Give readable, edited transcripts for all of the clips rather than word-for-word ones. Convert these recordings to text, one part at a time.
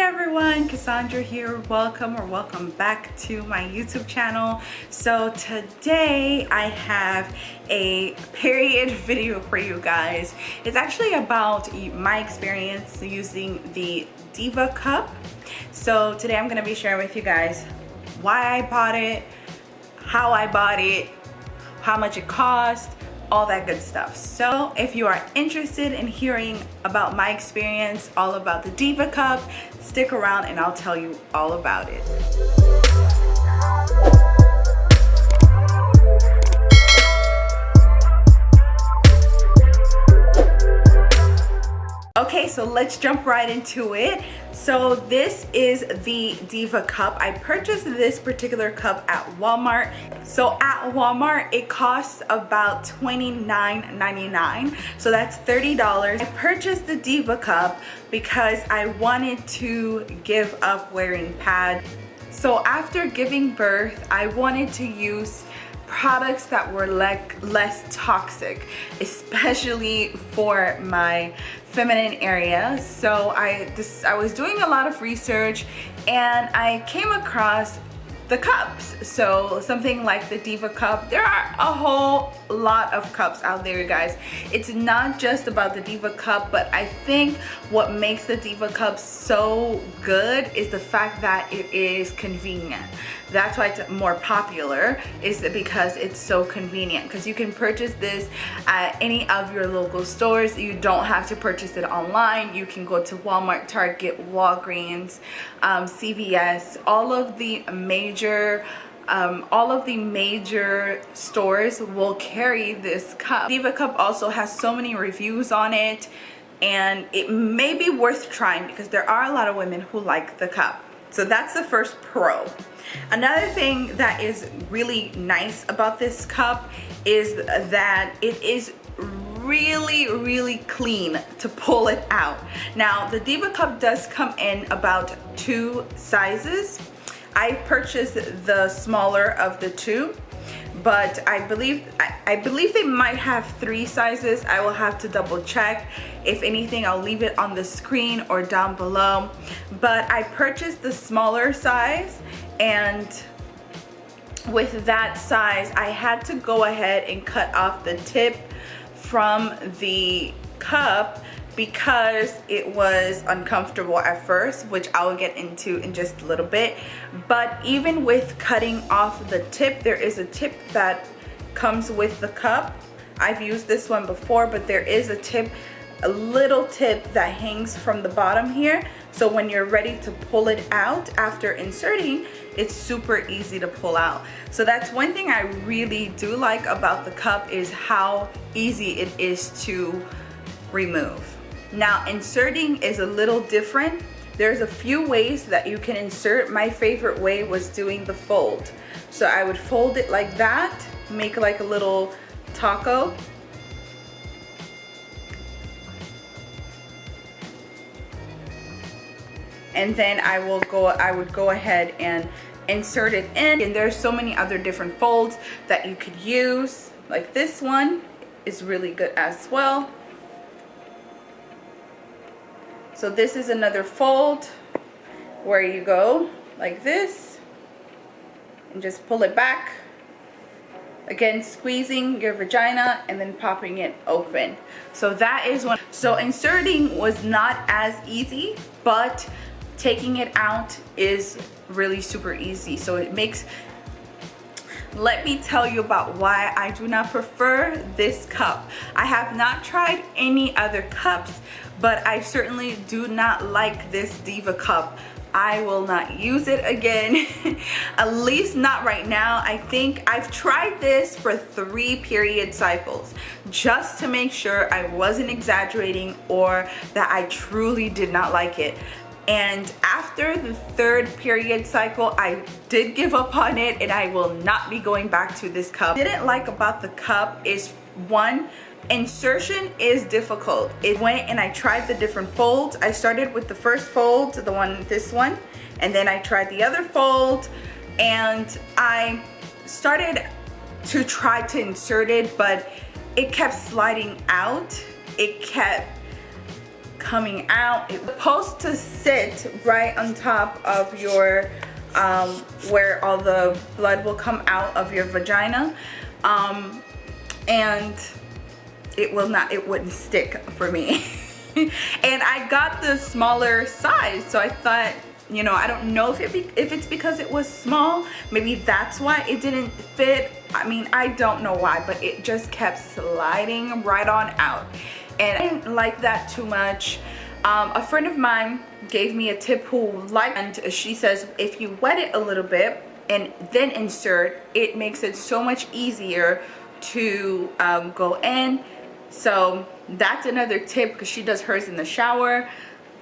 everyone, Cassandra here. Welcome back to my YouTube channel. So today I have a period video for you guys. It's actually about my experience using the Diva Cup. So today I'm going to be sharing with you guys why I bought it, how I bought it, how much it cost, all that good stuff. So if you are interested in hearing about my experience, all about the Diva Cup, stick around and I'll tell you all about it. Okay, so let's jump right into it. So this is the Diva Cup. I purchased this particular cup at Walmart. So at Walmart, it costs about $29.99. So that's $30. I purchased the Diva Cup because I wanted to give up wearing pads. So after giving birth, I wanted to use products that were less toxic, especially for my feminine area. So I was doing a lot of research and I came across the cups. So something like the Diva Cup. There are a whole lot of cups out there, guys. It's not just about the Diva Cup, but I think what makes the Diva Cup so good is the fact that it is convenient. That's why it's more popular, is because it's so convenient, because you can purchase this at any of your local stores. You don't have to purchase it online. You can go to Walmart, Target, Walgreens, CVS, all of the major stores will carry this cup. Diva Cup also has so many reviews on it, and it may be worth trying because there are a lot of women who like the cup. So that's the first pro. Another thing that is really nice about this cup is that it is really clean to pull it out. Now the Diva Cup does come in about 2 sizes. I purchased the smaller of the 2, but I believe they might have 3 sizes. I will have to double check. If anything, I'll leave it on the screen or down below. But I purchased the smaller size, and with that size I had to go ahead and cut off the tip from the cup because it was uncomfortable at first, which I will get into in just a little bit. But even with cutting off the tip, there is a tip that comes with the cup. I've used this one before, but there is a little tip that hangs from the bottom here. So when you're ready to pull it out after inserting, it's super easy to pull out. So that's one thing I really do like about the cup, is how easy it is to remove. Now inserting is a little different. There's a few ways that you can insert. My favorite way was doing the fold. So I would fold it like that, make like a little taco. And then I would go ahead and insert it in. And there's so many other different folds that you could use. Like this one is really good as well. So this is another fold where you go like this and just pull it back. Again, squeezing your vagina and then popping it open. So that is one. So inserting was not as easy, but taking it out is really super easy. So it makes, let me tell you about why I do not prefer this cup. I have not tried any other cups, but I certainly do not like this Diva Cup. I will not use it again, at least not right now. I think I've tried this for 3 period cycles just to make sure I wasn't exaggerating or that I truly did not like it. And after the 3rd period cycle, I did give up on it, and I will not be going back to this cup. What I didn't like about the cup is, one, insertion is difficult. It went and I tried the different folds. I started with the first fold, this one, and then I tried the other fold, and I started to try to insert it, but it kept sliding out. It kept coming out. It's supposed to sit right on top of your where all the blood will come out of your vagina, and it wouldn't stick for me. And I got the smaller size, so I thought, you know, I don't know if it's because it was small, maybe that's why it didn't fit. I mean, I don't know why, but it just kept sliding right on out, and I didn't like that too much. A friend of mine gave me a tip who liked, and she says if you wet it a little bit and then insert, it makes it so much easier to go in. So that's another tip, because she does hers in the shower.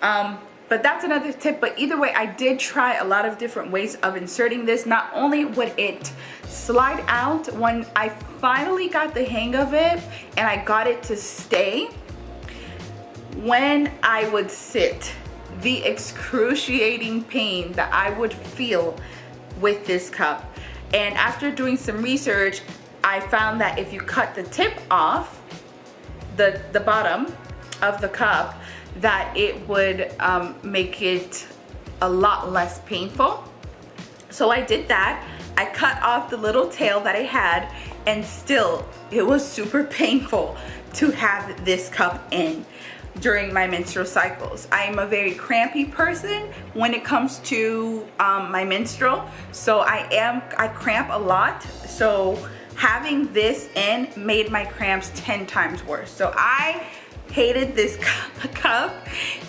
But that's another tip. But either way, I did try a lot of different ways of inserting this. Not only would it slide out, when I finally got the hang of it and I got it to stay, when I would sit, the excruciating pain that I would feel with this cup. And after doing some research, I found that if you cut the tip off, the bottom of the cup, that it would make it a lot less painful. So I did that. I cut off the little tail that I had, and still it was super painful to have this cup in during my menstrual cycles. I am a very crampy person when it comes to my menstrual, so I cramp a lot. So having this in made my cramps 10 times worse. So I hated this cup,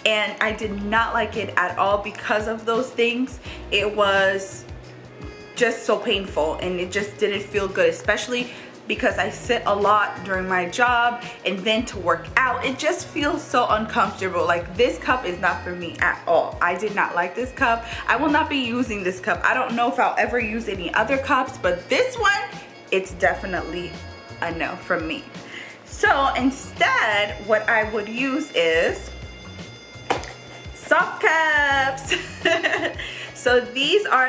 and I did not like it at all because of those things. It was just so painful, and it just didn't feel good, especially because I sit a lot during my job, and then to work out, it just feels so uncomfortable. Like, this cup is not for me at all. I did not like this cup. I will not be using this cup. I don't know if I'll ever use any other cups, but this one, it's definitely a no from me. So instead, what I would use is soft cups. So these are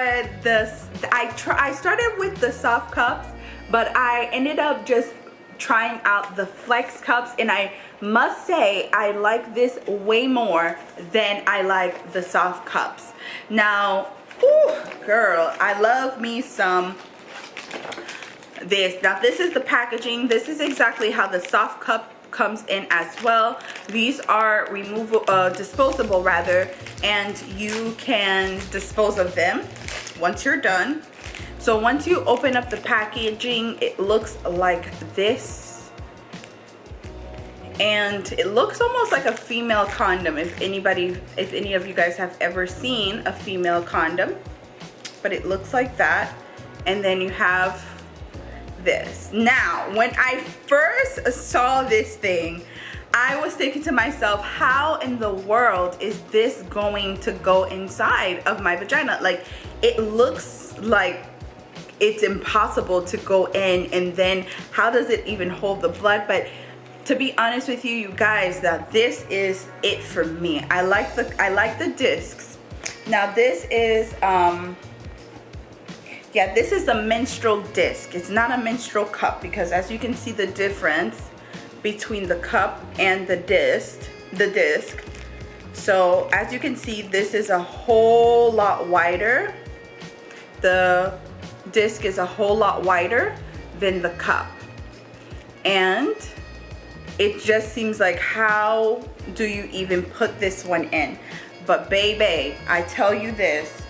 I started with the soft cups, but I ended up just trying out the flex cups, and I must say I like this way more than I like the soft cups. Now, ooh, girl, I love me some this. Now this is the packaging. This is exactly how the soft cup comes in as well. These are disposable rather, and you can dispose of them once you're done. So once you open up the packaging, it looks like this, and it looks almost like a female condom, if any of you guys have ever seen a female condom. But it looks like that, and then you have this. Now, when I first saw this thing, I was thinking to myself, how in the world is this going to go inside of my vagina? Like, it looks like it's impossible to go in, and then how does it even hold the blood? But to be honest with you guys, that this is it for me. I like the discs. Now this is yeah, this is a menstrual disc. It's not a menstrual cup, because as you can see the difference between the cup and the disc. So as you can see, this is a whole lot wider. The disc is a whole lot wider than the cup, and it just seems like, how do you even put this one in? But baby, I tell you this,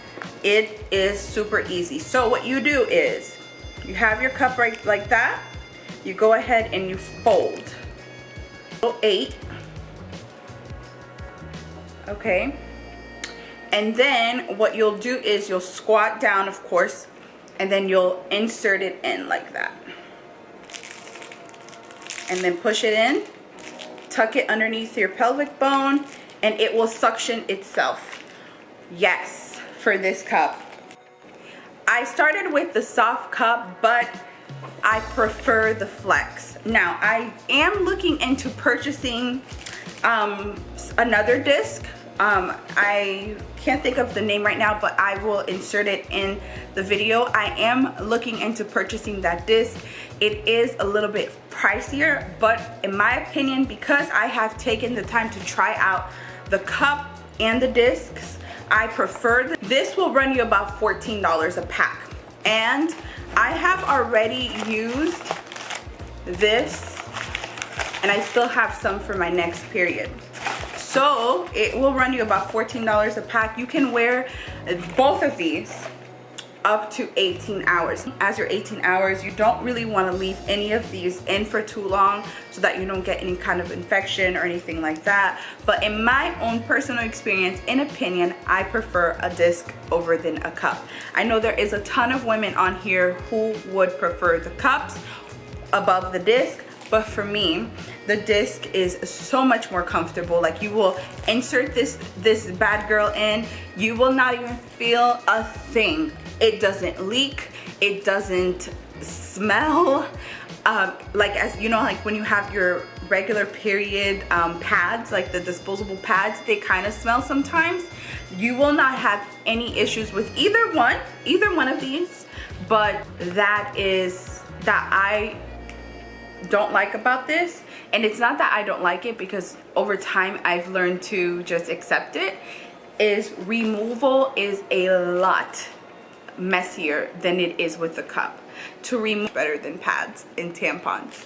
it is super easy. So what you do is, you have your cup right like that, you go ahead and you fold 8, okay, and then what you'll do is you'll squat down, of course, and then you'll insert it in like that, and then push it in, tuck it underneath your pelvic bone, and it will suction itself. Yes, for this cup. I started with the soft cup, but I prefer the flex. Now, I am looking into purchasing another disc. I can't think of the name right now, but I will insert it in the video. I am looking into purchasing that disc. It is a little bit pricier, but in my opinion, because I have taken the time to try out the cup and the discs, I prefer this. Will run you about $14 a pack, and I have already used this and I still have some for my next period. So it will run you about $14 a pack. You can wear both of these up to 18 hours. As your 18 hours, you don't really want to leave any of these in for too long so that you don't get any kind of infection or anything like that. But in my own personal experience and opinion, I prefer a disc over than a cup. I know there is a ton of women on here who would prefer the cups above the disc, but for me, the disc is so much more comfortable. Like, you will insert this bad girl in, you will not even feel a thing. It doesn't leak, it doesn't smell. Like, as you know, like when you have your regular period pads, like the disposable pads, they kind of smell sometimes. You will not have any issues with either one of these, but that I don't like about this. And it's not that I don't like it, because over time I've learned to just accept it, is removal is a lot messier than it is with the cup. To remove better than pads and tampons.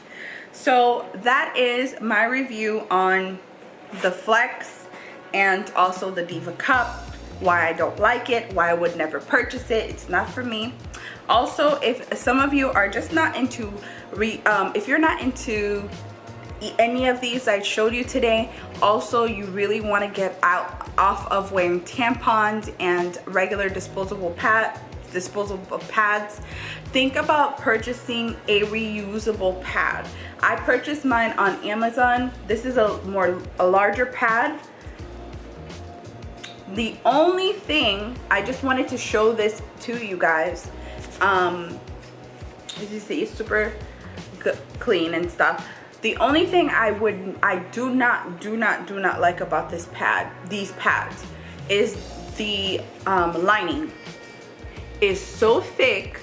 So that is my review on the Flex and also the Diva Cup, why I don't like it, why I would never purchase it. It's not for me. Also, if some of you are just not into if you're not into any of these I showed you today, also you really want to get off of wearing tampons and regular disposable pads, think about purchasing a reusable pad. I purchased mine on Amazon. This is a larger pad. The only thing, I just wanted to show this to you guys. As you see, it's super clean and stuff. The only thing I do not like about these pads is the lining is so thick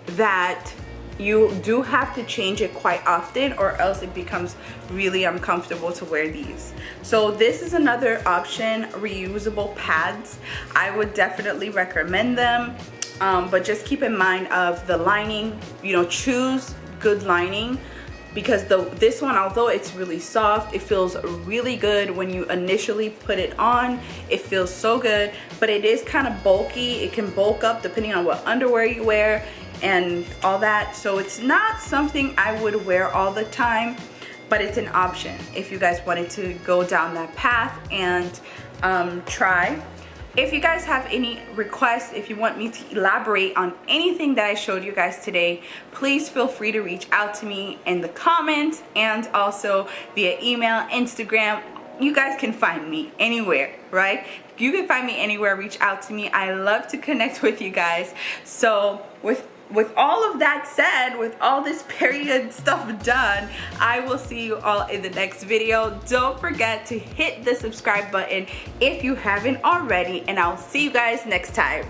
that you do have to change it quite often, or else it becomes really uncomfortable to wear these. So this is another option, reusable pads. I would definitely recommend them, but just keep in mind of the lining. You know, choose good lining, because this one, although it's really soft, it feels really good when you initially put it on. It feels so good, but it is kind of bulky. It can bulk up depending on what underwear you wear and all that. So it's not something I would wear all the time, but it's an option if you guys wanted to go down that path and try. If you guys have any requests, if you want me to elaborate on anything that I showed you guys today, please feel free to reach out to me in the comments and also via email, Instagram. You guys can find me anywhere, right? You can find me anywhere, reach out to me. I love to connect with you guys. So with all of that said, with all this period stuff done, I will see you all in the next video. Don't forget to hit the subscribe button if you haven't already, and I'll see you guys next time.